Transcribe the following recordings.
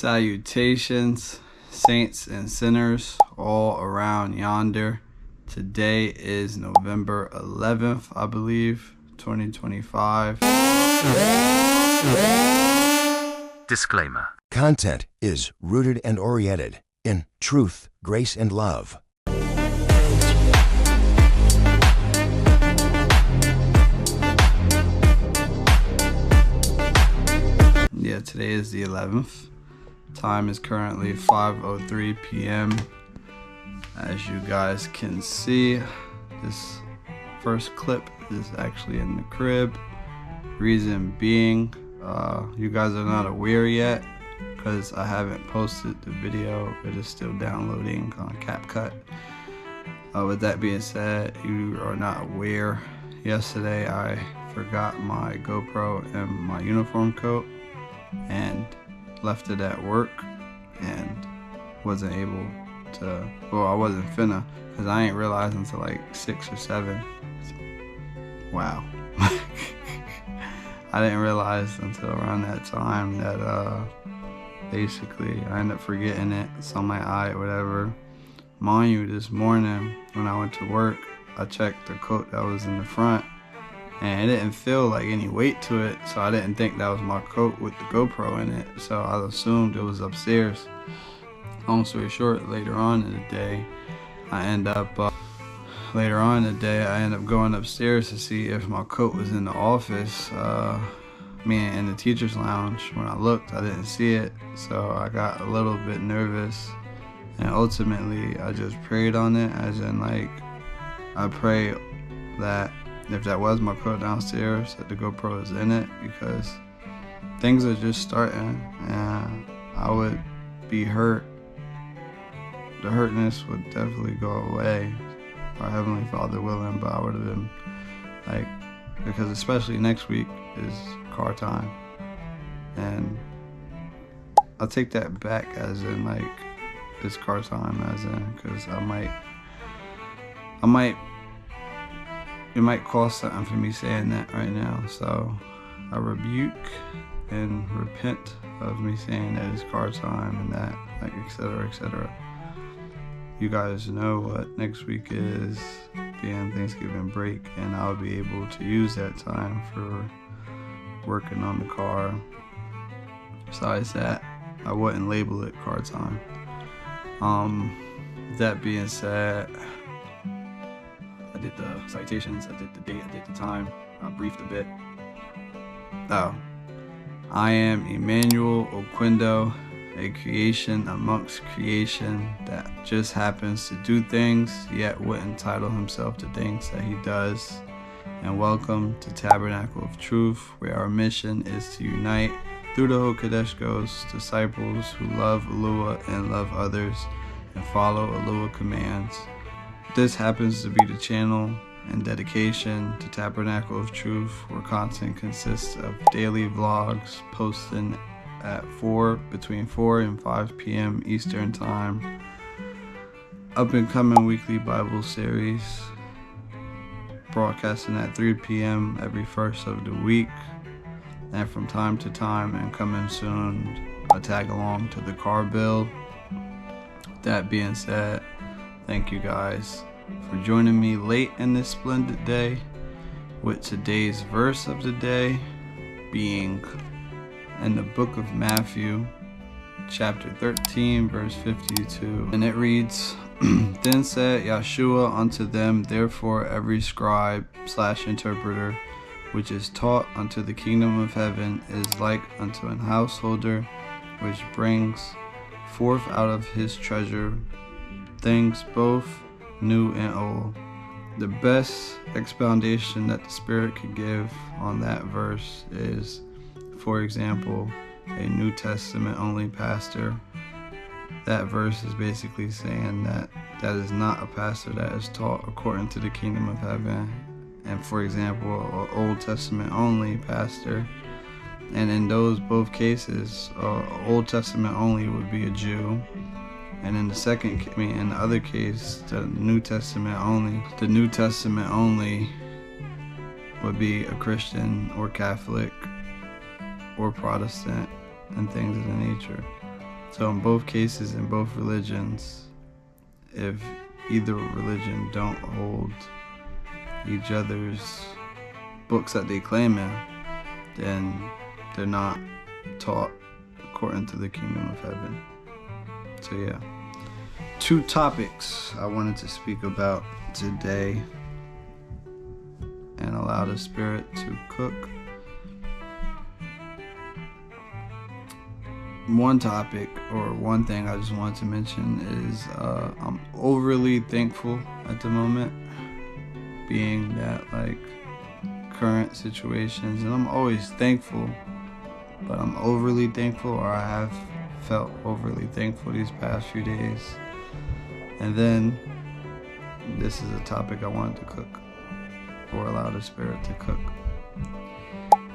Salutations, saints and sinners all around yonder. Today is November 11th, I believe, 2025. Disclaimer. Content is rooted and oriented in truth, grace, and love. Yeah, today is the 11th. Time is currently 5:03 p.m. As you guys can see, this first clip is actually in the crib. Reason being, you guys are not aware yet because I haven't posted the video. It is still downloading on CapCut. With that being said, you are not aware. Yesterday I forgot my GoPro and my uniform coat and left it at work and wasn't able to, well, I wasn't finna, because I ain't realized until like 6 or 7. Wow. I didn't realize until around that time that basically I ended up forgetting it. It's on my eye or whatever. Mind you, this morning when I went to work, I checked the coat that was in the front and it didn't feel like any weight to it, so I didn't think that was my coat with the GoPro in it, so I assumed it was upstairs. Long story short, later on in the day I end up going upstairs to see if my coat was in the office, in the teacher's lounge. When I looked, I didn't see it, so I got a little bit nervous, and ultimately I just prayed on it, as in like I pray that if that was my coat downstairs, that the GoPro is in it, because things are just starting and I would be hurt. The hurtness would definitely go away, our Heavenly Father willing, but I would have been like, because especially next week is car time, and I'll take that back, as in like it's car time, as in, because it might cost something for me saying that right now, so I rebuke and repent of me saying that it's car time and that, like, etc., etc. You guys know what next week is, being Thanksgiving break, and I'll be able to use that time for working on the car. Besides that, I wouldn't label it car time. That being said, I did the citations, I did the date, I did the time, I briefed a bit. I am Emmanuel Oquendo, a creation amongst creation that just happens to do things, yet wouldn't title himself to things that he does. And welcome to Tabernacle of Truth, where our mission is to unite through the Hodeshkos, disciples who love Alua and love others and follow Alua commands. This happens to be the channel and dedication to Tabernacle of Truth, where content consists of daily vlogs posting at between 4 and 5 p.m. Eastern Time, up and coming weekly Bible series, broadcasting at 3 p.m. every first of the week, and from time to time, and coming soon, a tag along to the car build. That being said, thank you guys for joining me late in this splendid day, with today's verse of the day being in the book of Matthew, chapter 13, verse 52, and it reads, Then said Yeshua unto them, Therefore every scribe/interpreter which is taught unto the kingdom of heaven is like unto an householder which brings forth out of his treasure things both new and old. The best expoundation that the Spirit could give on that verse is, for example, a New Testament only pastor. That verse is basically saying that that is not a pastor that is taught according to the kingdom of heaven. And for example, an Old Testament only pastor, and in those both cases, Old Testament only would be a Jew, and in the other case, the New Testament only would be a Christian or Catholic or Protestant and things of the nature. So in both cases, in both religions, if either religion don't hold each other's books that they claim in, then they're not taught according to the kingdom of heaven. So yeah, 2 topics I wanted to speak about today and allow the Spirit to cook. One topic, or one thing I just wanted to mention is I'm overly thankful at the moment, being that like current situations, and I'm always thankful, but I'm overly thankful, or I have felt overly thankful these past few days. And then this is a topic I wanted to cook, or allow the Spirit to cook.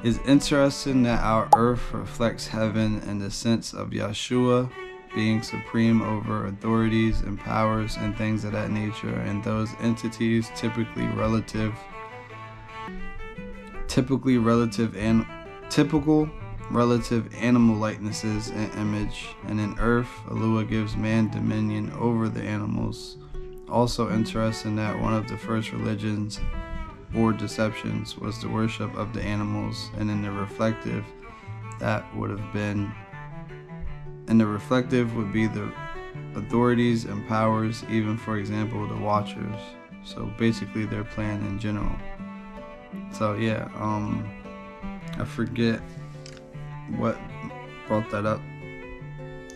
It's interesting that our earth reflects heaven in the sense of Yeshua being supreme over authorities and powers and things of that nature, and those entities typical relative animal likenesses and image, and in earth, Alua gives man dominion over the animals. Also interesting that one of the first religions or deceptions was the worship of the animals, and in the reflective, would be the authorities and powers, even for example the watchers. So basically their plan in general. So yeah, I forget what brought that up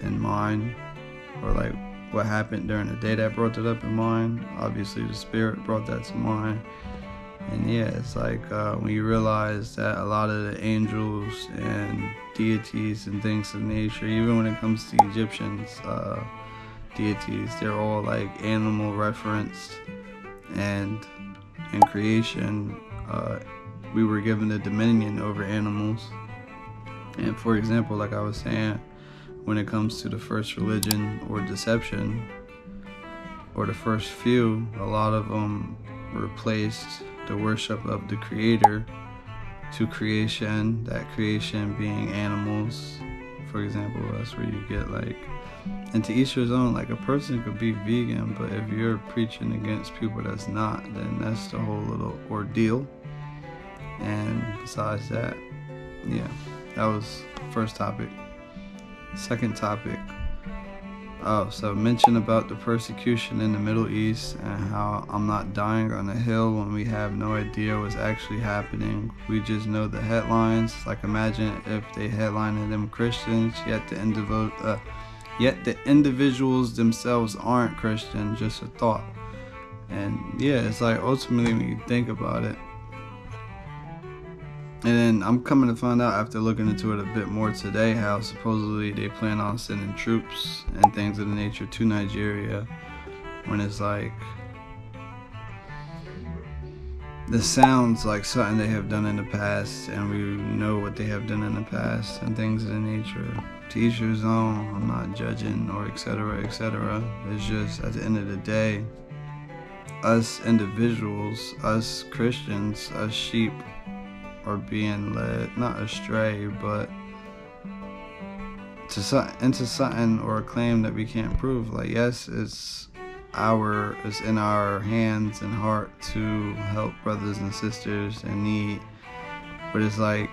in mind, or like what happened during the day that brought it up in mind. Obviously the Spirit brought that to mind. And yeah, it's like when you realize that a lot of the angels and deities and things of nature, even when it comes to Egyptians deities, they're all like animal referenced, and in creation we were given the dominion over animals. And for example, like I was saying, when it comes to the first religion or deception, or the first few, a lot of them replaced the worship of the Creator to creation, that creation being animals. For example, that's where you get like, and to each his own, like a person could be vegan, but if you're preaching against people that's not, then that's the whole little ordeal. And besides that, yeah, that was first topic. Second topic, so mention about the persecution in the Middle East, and how I'm not dying on a hill when we have no idea what's actually happening. We just know the headlines. Like imagine if they headlined them Christians, yet the individuals themselves aren't Christian, just a thought. And yeah, it's like ultimately when you think about it. And then I'm coming to find out after looking into it a bit more today how supposedly they plan on sending troops and things of the nature to Nigeria, when it's like, this sounds like something they have done in the past, and we know what they have done in the past and things of the nature. To each his own. I'm not judging or etc. etc. It's just at the end of the day, us individuals, us Christians, us sheep, are being led, not astray, but into something or a claim that we can't prove. Like, yes, it's in our hands and heart to help brothers and sisters in need, but it's like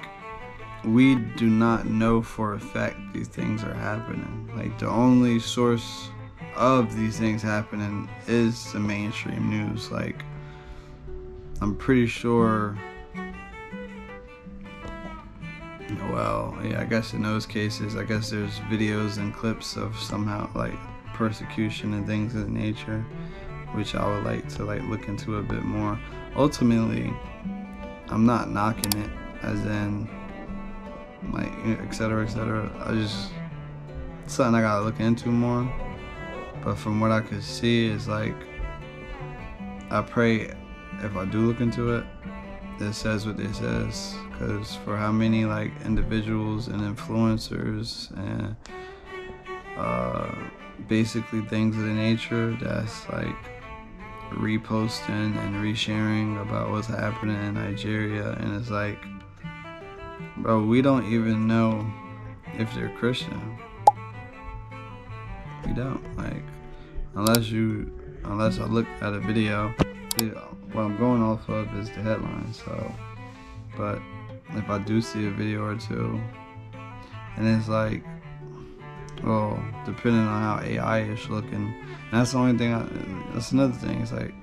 we do not know for a fact these things are happening. Like, the only source of these things happening is the mainstream news. Like, I'm pretty sure. Well, yeah, I guess in those cases, I guess there's videos and clips of somehow like persecution and things of the nature, which I would like to like look into a bit more. Ultimately, I'm not knocking it, as in like etc. etc. It's something I gotta look into more. But from what I could see, is like, I pray if I do look into it, it says what it says. Because for how many like individuals and influencers and basically things of the nature that's like reposting and resharing about what's happening in Nigeria, and it's like, bro, we don't even know if they're Christian. You don't. Like, unless I look at a video, what I'm going off of is the headline. So, but if I do see a video or two, and it's like, well, depending on how AI is looking, and that's the only thing. That's another thing. It's like,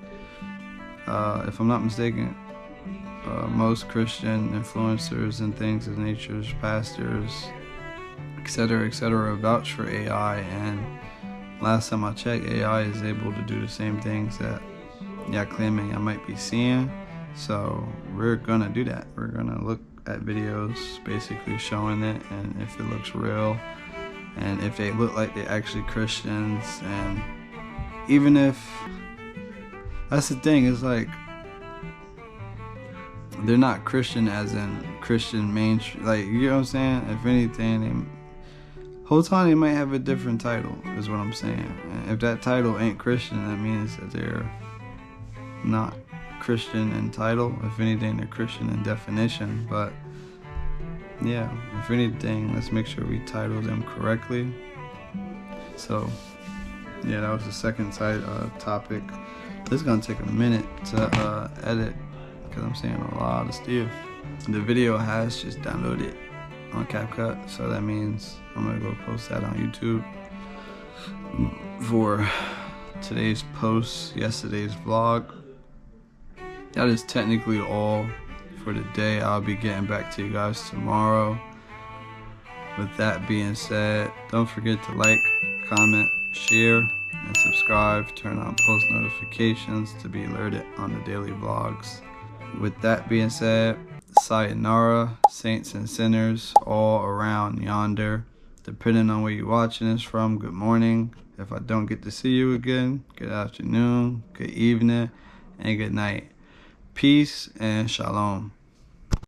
if I'm not mistaken, most Christian influencers and things of nature, pastors, etc., vouch for AI, and last time I checked, AI is able to do the same things that y'all claiming I might be seeing. So we're gonna do that. We're gonna look at videos basically showing it, and if it looks real, and if they look like they're actually Christians, and even if that's the thing, it's like they're not Christian as in Christian mainstream, like, you know what I'm saying? If anything, whole time they might have a different title, is what I'm saying. And if that title ain't Christian, that means that they're not Christian in title. If anything, they're Christian in definition. But yeah, if anything, let's make sure we title them correctly. So yeah, that was the second topic. This is gonna take a minute to edit, because I'm saying a lot of stuff. The video has just downloaded on CapCut, so that means I'm gonna go post that on YouTube for today's post, yesterday's vlog. That is technically all for today. I'll be getting back to you guys tomorrow. With that being said, don't forget to like, comment, share, and subscribe. Turn on post notifications to be alerted on the daily vlogs. With that being said, sayonara, saints and sinners all around yonder. Depending on where you're watching this from, good morning. If I don't get to see you again, good afternoon, good evening, and good night. Peace and shalom.